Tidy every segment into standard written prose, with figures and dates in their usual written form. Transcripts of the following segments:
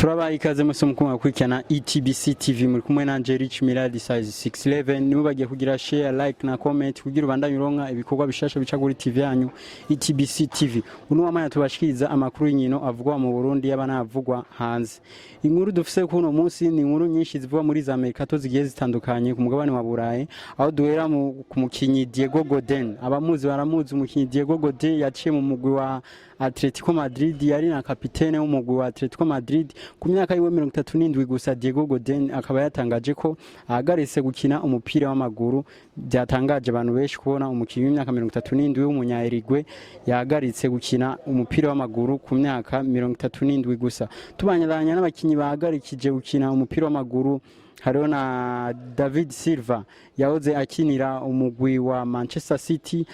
Turabaye ikaze mwese mukumva kurikirana ETBC-TV muri kumwe na Rich Miladi size 611 nibo bagiye kugira share like na comment kugira ubandanye uronka ibikorwa bishasha bica kuri TV yanyu ETBC-TV. Uno wamanya tubashikiriza amakuru y'inkino avugwa mu Burundi y'abana avugwa hanze. Inkuru dufise kuno munsi ni inkuru nyinshi zivuga muri za Amerika to zigiye zitandukanye ku mugabane wa Burayi aho duhera ku mukinyi Diego Godin. Abamuzi baramuzi umukinyi Diego Godin yaciye mu mugwi wa Atletico Madrid yari na kapitene w'umugwi wa Atletico Madrid ku myaka yiwe 37 gusa. Diego Godin akaba yatangaje ko ahagaritse gukina umupira w'amaguru. Byatangaje abantu benshi kubona umukinyi w'imyaka 37 w'umunyayirigwe yahagaritse gukina umupira w'amaguru ku myaka 37 gusa. Tubanyaranya n'abakinyi bahagarikije gukina umupira w'amaguru hariho na David Silva yahoze akinira umugwi wa Manchester City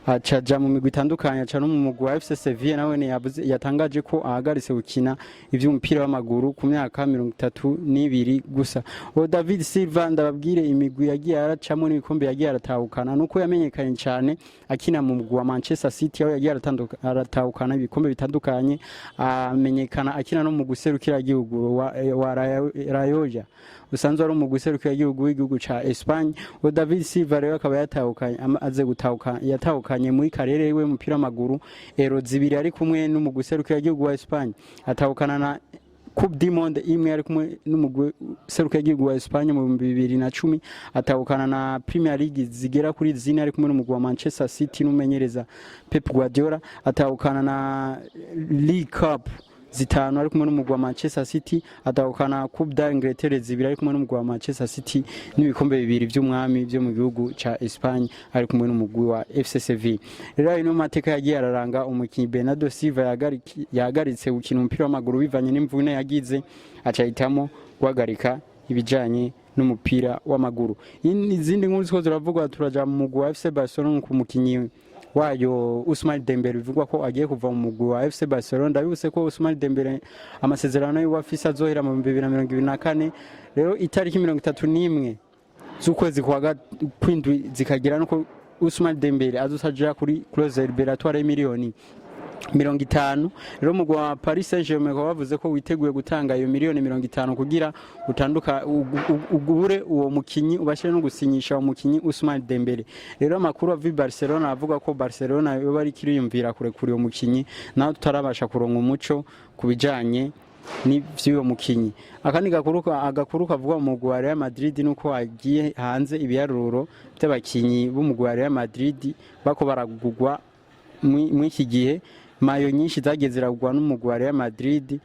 acaja mu migwi itandukanye aca no mu mugwi wa FC Sevilla nawe yatangaje ko ahagaritse gukina ivy'umupira w'amaguru ku myaka 32 gusa. David Silva ndababwire imigwi yagiye aracamo n'ibikombe yagiye aratahukana nuko yamenyekanye cyane akina mu mugwi wa Manchester City aho yagiye aratahukana ibikombe bitandukanye, amenyekana akina no mu guserukira igihugu wa ARYOSHE usanzwe ari mu guserukira igihugu ca Espagne. David Silva rero akaba yatahukanye amaze yatahukanye muri karere yiwe umupira w'amaguru ero zibiri ari kumwe no mu guserukira igihugu wa Espagne, atahukana na Coupe du Monde imwe ari kumwe n'umugwi serukira igihugu wa Espagne mu 2010, atahukana na Premier League zigera kuri zine ari kumwe n'umugwi wa Manchester City n'umenyereza Pep Guardiola, atahukana na League Cup zitanu ari kumwe n'umugwi wa Manchester City, atahukana Coupe d'Angleterre zibiri ari kumwe n'umugwi wa Manchester City n'ibikombe bibiri by'umwami byo mu gihugu ca Espagne ari kumwe n'umugwi wa FC Sevilla. Rero ino mateka yagiye araranga umukinyi Bernardo Silva yahagaritse gukina umupira w'amaguru bivanye n'imvune yagize, acahitamo guhagarika ibijanye n'umupira w'amaguru. Izindi nkuru ziko ziravugwa turaja mu mugwi wa FC Barcelona ku mukinyi wayo Ousmane Dembele bivugwa ko agiye kuva mu mugwi wa FC Barcelona. Ndabibuse ko Ousmane Dembele amasezerano y'uwafisa azohera mu 2024. Rero itariki 31 z'ukwezi kwa kwindwi zikagira nuko Ousmane Dembele azosaja kuri clause liberatoire y'imiliyoni 50. Rero mugwi wa Paris Saint-Germain bavuze ko witeguye gutanga iyo miliyoni 50 kugira utanduka ugure uwo mukinyi ubashire no gusinyisha uwo mukinyi Ousmane Dembele. Rero amakuru avi Barcelona avuga ko Barcelona yo bari kiriyumvira kure kuri uwo mukinyi naho tutarabasha kuronka umuco kubijanye n'ivyo mukinyi. Akandi agakuru kavuga mu mugwi wa Real Madrid nuko agiye hanze ibiharuro by'abakinyi b'umugwi wa Real Madrid bako baragugwa mu iki gihe. Mayo nyinshi zageze ziragwa n'umugwi wa Real Madrid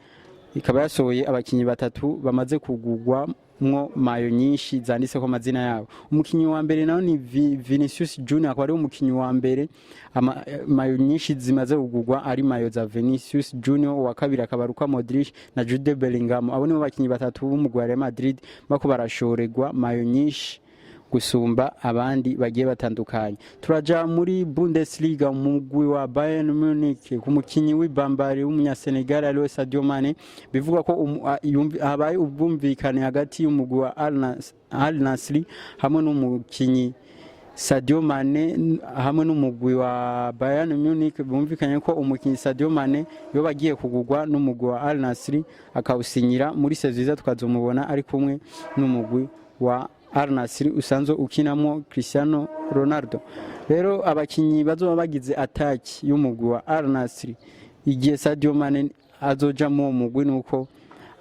ikaba yasohoye abakinyi batatu bamaze kugugwa mwo mayo nyinshi zanditse ko amazina yabo. Umukinyi wa mbere naho ni Vinicius Junior akaba ari umukinyi wa mbere mayo nyinshi zimaze kugugwa ari mayo za Vinicius Junior, wa kabiri akaba Luka Modric na Jude Bellingham. Abo nibo bakinyi batatu b'umugwi wa Real Madrid bako barashoregwa mayo nyinshi gusumba abandi bagiye batandukanye. Turaja muri Bundesliga umugwi wa Bayern Munich ku mukinyi w'ibambari w'umunyasenegal ariwe Sadio Mane bivuga ko habaye ubwumvikane hagati y'umugwi wa Al Nassr hamwe n'umukinyi Sadio Mane hamwe n'umugwi wa Bayern Munich bumvikanye ko umukinyi Sadio Mane yo bagiye kugugwa n'umugwi wa Al Nassr akawusinyira muri seziza tukazomubona ari kumwe n'umugwi wa Al Nassr usanzwe ukinamo Cristiano Ronaldo. Rero abakinyi bazoba bagize attack y'umugwi wa Al Nassr igihe Sadio Mane azoja mu mugwi nuko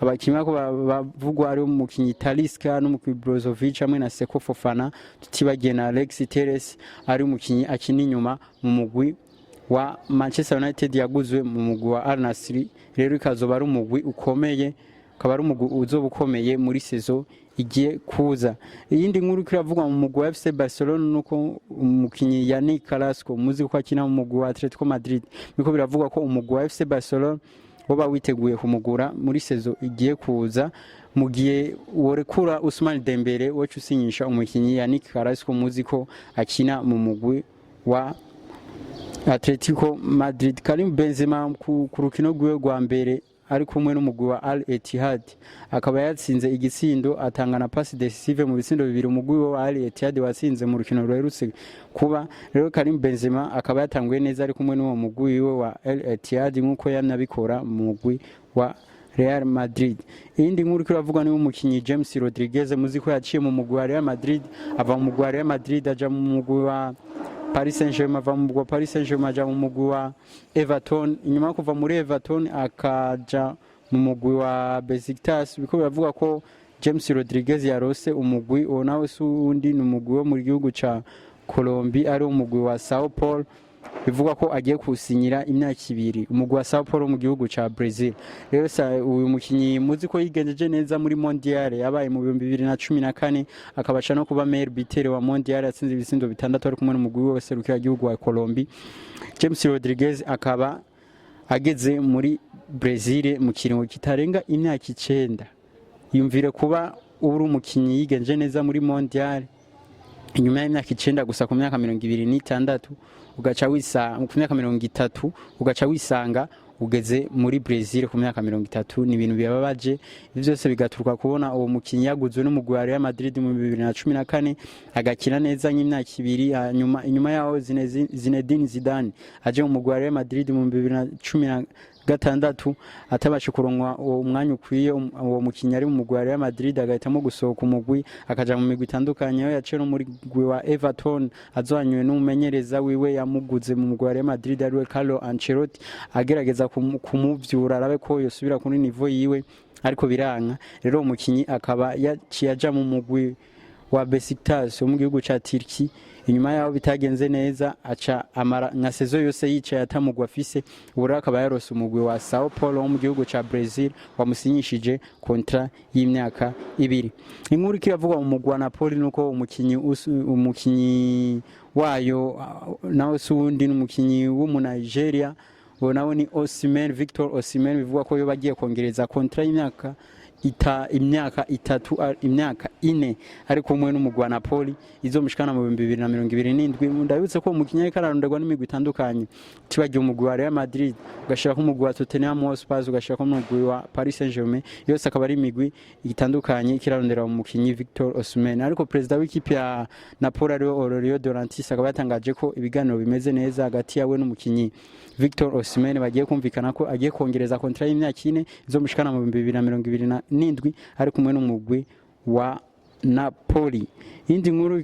abakinyi bako bavugwa ari umukinyi Talisca n'umukinyi Brozovic hamwe na Seko Fofana, tutibagiye na Alex Telles ari umukinyi akina inyuma mu mugwi wa Manchester United yaguzwe mu mugwi wa Al Nassr. Rero ikazoba ari umugwi ukomeye, akaba ari umugwi uzoba ukomeye muri saison igiye kuza. Iyindi nkuru kiravugwa mu mugwi wa FC Barcelona nuko umukinyi Yannick Carrasco muzi ko akina mu mugwi wa Atletico Madrid biko biravugwa ko umugwi wa FC Barcelona boba witeguye kumugura muri saison igiye kuza, mu gihe worekura Ousmane Dembele wo cusinyisha umukinyi Yannick Carrasco muzi ko akina mu mugwi wa Atletico Madrid. Karim Benzema ku rukino rwiwe rwa mbere ari kumwe n'umugwi wa Al Ittihad akaba yatsinze igisindo atanga na pass decisive mu bisindo bibiri umugwi wa Al Ittihad watsinze mu rukino rwerutse kuba. Rero Karim Benzema akaba yatanguye neza ari kumwe n'uwo mugwi wa Al Ittihad nkuko yanabikora mu mugwi wa Real Madrid. Iyindi nkuru kiravuga ni umukinyi James Rodriguez muzi ko yaciye mu mugwi wa Real Madrid ava mu mugwi wa Real Madrid aja mu mugwi wa Paris Saint-Germain, ava mu mugwi wa Paris Saint-Germain aja mu mugwi wa Everton, inyuma kuva muri Everton akaja mu mugwi wa Besiktas. Biko biravuga ko James Rodriguez yarose umugwi nawe sundi ni umugwi wo mu gihugu ca Colombia ari umugwi wa Sao Paulo, bivuga ko agiye kusinyira imyaka 2 umugwi wa Sao Paulo mu gihugu ca Brazil. Rero uyu mukinyi muzi ko yigenjeje neza muri Mondial yabaye mu 2014 akabasha no kuba meilleur buteur wa Mondial atsinze ibisindo 6 ari kumwe n'umugwi wose rukira gihugu wa Colombia. James Rodriguez akaba ageze muri Brazil mu kiringo kitarenga imyaka 9. Yumvire kuba uri umukinyi yigenje neza muri Mondial inyuma y'imyaka 9 gusa ku myaka 26 ugaca wisa ku myaka 30 ugaca wisanga ugeze muri Brazil ku myaka 30. Ni ibintu bibabaje byose bigaturuka kubona uwo mukinyi yaguzwe n'umugwi wa Real Madrid mu 2014 agakina neza nk'imyaka 2 inyuma yaho Zinedine Zidane aje mu mugwi wa Real Madrid mu 2016 atabasha kuronka umwanya ukwiye uwo mukinyi ari mu mugwi wa Real Madrid agahitamo gusohoka umugwi akaja mu migwi itandukanye aho yaciye no muri mugwi wa Everton azanywe n'umumenyereza wiwe yamuguze mu mugwi wa Real Madrid ariwe Carlo Ancelotti agerageza kumuvyura arabe ko yosubira kuri niveau yiwe ariko biranka. Rero umukinyi akaba yaciye aja mu mugwi wa Besiktas mu gihugu ca Turki, inyuma yaho bitagenze neza aca amara nka saison yose yicaye atamugwa afise. Ubura akaba yarose umugwi wa Sao Paulo mu gihugu ca Brazil wamusinyishije kontra y'imyaka 2. Inkuru kiravuga mu mugwi wa Napoli nuko umukinyi wayo nawe sundi n'umukinyi wo mu Nigeria nawe ni Osimhen, Victor Osimhen, bivuga ko yo bagiye kongereza kontra y'imyaka 4 ariko umwe n'umugwi wa Napoli izomushikana mu 2027. Ndabutse ko umukinyi ariko ararondegwa n'imigwi itandukanye tibagiye umugwi wa Real Madrid ugashira ko umugwi wa Tottenham Hotspur ugashira ko umugwi wa Paris Saint-Germain, yose akaba ari imigwi itandukanye kirarondera mu mukinyi Victor Osimhen. Ariko president w'ikipe ya Napoli ariwe Aurelio De Laurentiis akaba yatangaje ko ibiganiro bimeze neza hagati yawe n'umukinyi Victor Osimhen bagiye kumvikana ko agiye kongereza kontra y'imyaka 4 izomushikana mu 2027 ari kumwe n'umugwi wa Napoli. Indi nkuru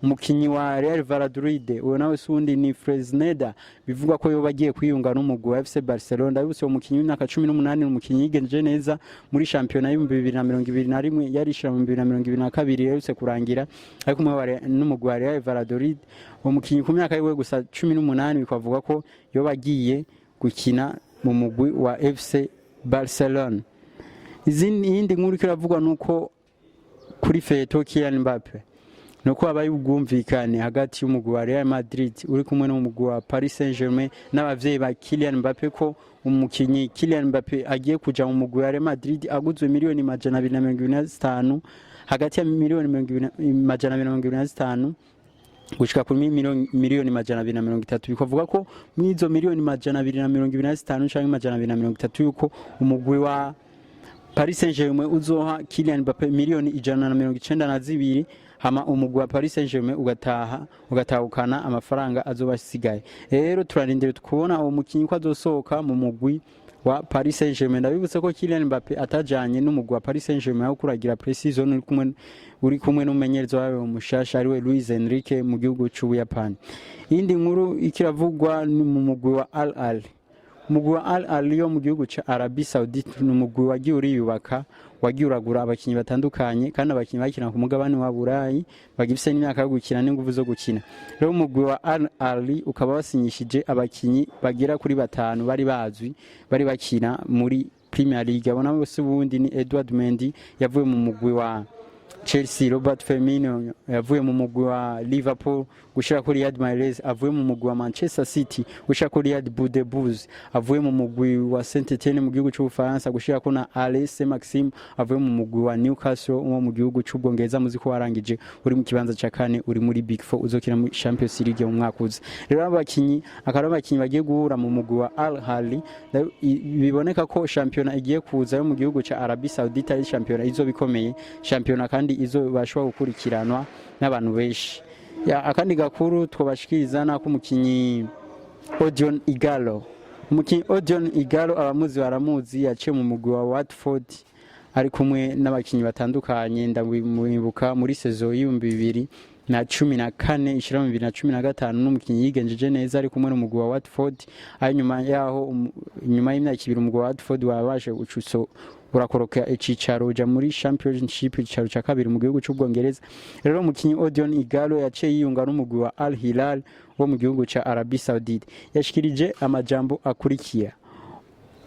umukinyi wa Real Valladolid nawe sundi ni Fresneda, bivuga ko yo bagiye kwiyunga n'umugwi wa FC Barcelona. Yose umukinyi w'imyaka 18 umukinyi yigenje neza muri championnat y'u 2021 yarishira mu 2022 yose kurangira ari kumwe n'umugwi wa Real Valladolid. Umukinyi ku myaka yiwe gusa 18 bikavuga ko yo bagiye gukina mu mugwi wa FC Barcelona. Izindi nkuru kiravugwa nuko kuri feto Kylian Mbappe nuko abaye ubwumvikane hagati y'umugwi wa Real Madrid uri kumwe n'umugwi wa Paris Saint-Germain n'abavyeyi ba Kylian Mbappe ko umukinyi Kylian Mbappe agiye kuja mu mugwi wa Real Madrid aguzwe miliyoni 225 hagati ya miliyoni 225 gushika kuri miliyoni 230. Bikavuga ko mwizo miliyoni 225 canke 230 yuko umugwi wa Paris Saint-Germain uzoha Kylian Mbappe miliyoni 192 hama umugwi wa Paris Saint-Germain ugatahukana amafaranga azobasigaye. Rero turarindira tukubona uwo mukinyi ko azosohoka mu mugwi wa Paris Saint-Germain. Ndabibutse ko Kylian Mbappe atajanye n'umugwi wa Paris Saint-Germain aho kuragira pre-season uri kumwe n'umumenyereza wawe umushasha ariwe Luis Enrique mu gihugu c'Ubuyapani. Indi nkuru ikiravugwa ni mu mugwi wa Al Ahly. Umugwi wa Al Ahly yo mu gihugu ca Arabie Saoudite n'umugwi wagiye uriyubaka wagiye uragura abakinyi batandukanye kandi abakinyi bakina ku mugabane wa Burayi bagifise n'imyaka yo gukina n'inguvu zo gukina. Rero umugwi wa Al Ahly ukaba wasinyishije abakinyi bagera kuri 5 bari bazwi bari bakina muri Premier League. Abona bose ubundi ni Edouard Mendy yavuye mu mugwi wa Chelsea, Robert Firmino yavuye mu mugwi wa Liverpool gushira kuri Riyad Mahrez avuye mu mugwi wa Manchester City gushira kuri Riyad Boudebouz avuye mu mugwi wa Saint-Etienne mu gihugu c'Ubufaransa gushira ko na Alès Maxime avuye mu mugwi wa Newcastle wo mu gihugu c'Ubwongereza muzi ko warangije uri mu kibanza ca 4 uri muri Big 4 uzokina mu Champions League mu mwaka uza. Rero abakinyi bagiye guhura mu mugwi wa Al Ahly biboneka ko championnat igiye kuza yo mu gihugu ca Arabie Saoudite ari championnat izo bikomeye, championnat kandi izo bashobora gukurikiranwa n'abantu benshi. Akandi gakuru twabashikiriza nako umukinyi Odion Igalo umukinyi Odion Igalo abamuzi baramuzi yaciye mu mugwi wa Watford ari kumwe n'abakinyi batandukanye ndamwibuka muri saison y'2014 ishira mu 2015 n'umukinyi yigenjeje neza ari kumwe n'umugwi wa Watford ari nyuma yaho nyuma y'imyaka 2 umugwi wa Watford wabashe gucutso urakoroka icicaro uja muri championship icicaro ca kabiri mu gihugu c'Ubwongereza. Rero umukinyi Odion Igalo yaciye yiyunga n'umugwi wa Al Hilal wo mu gihugu ca Arabie Saoudite. Yashikirije amajambo akurikiye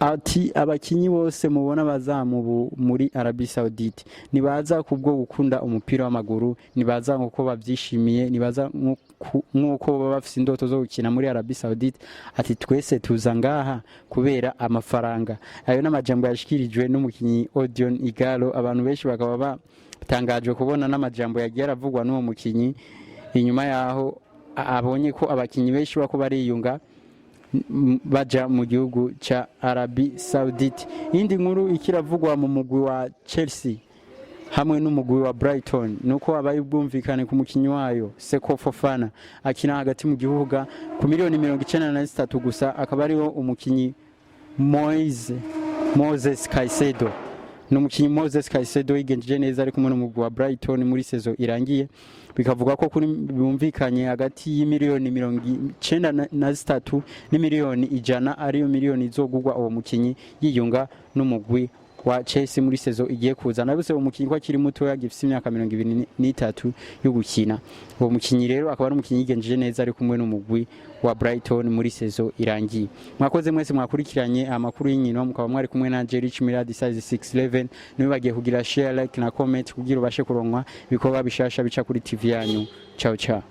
ati abakinyi bose mubona bazamu muri Arabie Saoudite nibaza kubwo gukunda umupira w'amaguru, nibaza nkuko bavyishimiye, nibaza nkuko baba bafise indoto zo gukina muri Arabie Saoudite, ati twese tuza ngaha kubera amafaranga. Ayo n'amajambo yashikirijwe n'umukinyi Odion Igalo. Abantu benshi bakaba batangajwe kubona n'amajambo yagiye aravugwa n'uwo mukinyi inyuma yaho abonye ko abakinyi benshi bako bariyunga baja mu gihugu ca Arabie Saoudite. Indi nkuru ikiravugwa mu mugwi wa Chelsea hamwe n'umugwi wa Brighton nuko abaye bwumvikane ku mukinyi wayo Seko Fofana akina hagati mu gihugu ku miliyoni 93 gusa, akaba ariho umukinyi Moses Caicedo. N'umukinyi Moses Caicedo yigenjeje neza ari kumwe n'umugwi wa Brighton muri saison irangiye, bikavuga ko kuri bumvikanye hagati y'imiliyoni 93 n'imiliyoni 100 ariyo miliyoni izogurwa uwo mukinyi yiyunga n'umugwi wa Chelsea muri saison igiye kuzana. Bose uwo mukinyi kwa kiri muto yagifise imyaka 23 yo gukina. Uwo mukinyi rero akaba ari umukinyi yigenjeje neza ari kumwe n'umugwi wa Brighton muri saison irangiye. Mwakoze mwese mwakurikiranye amakuru y'inkino, mukaba mwari kumwe na Rich Milad size 611. Niwe bagiye kugira share, like na comment kugira ubashe kuronka bikoba bishasha bica kuri TV yanyu. Ciao ciao.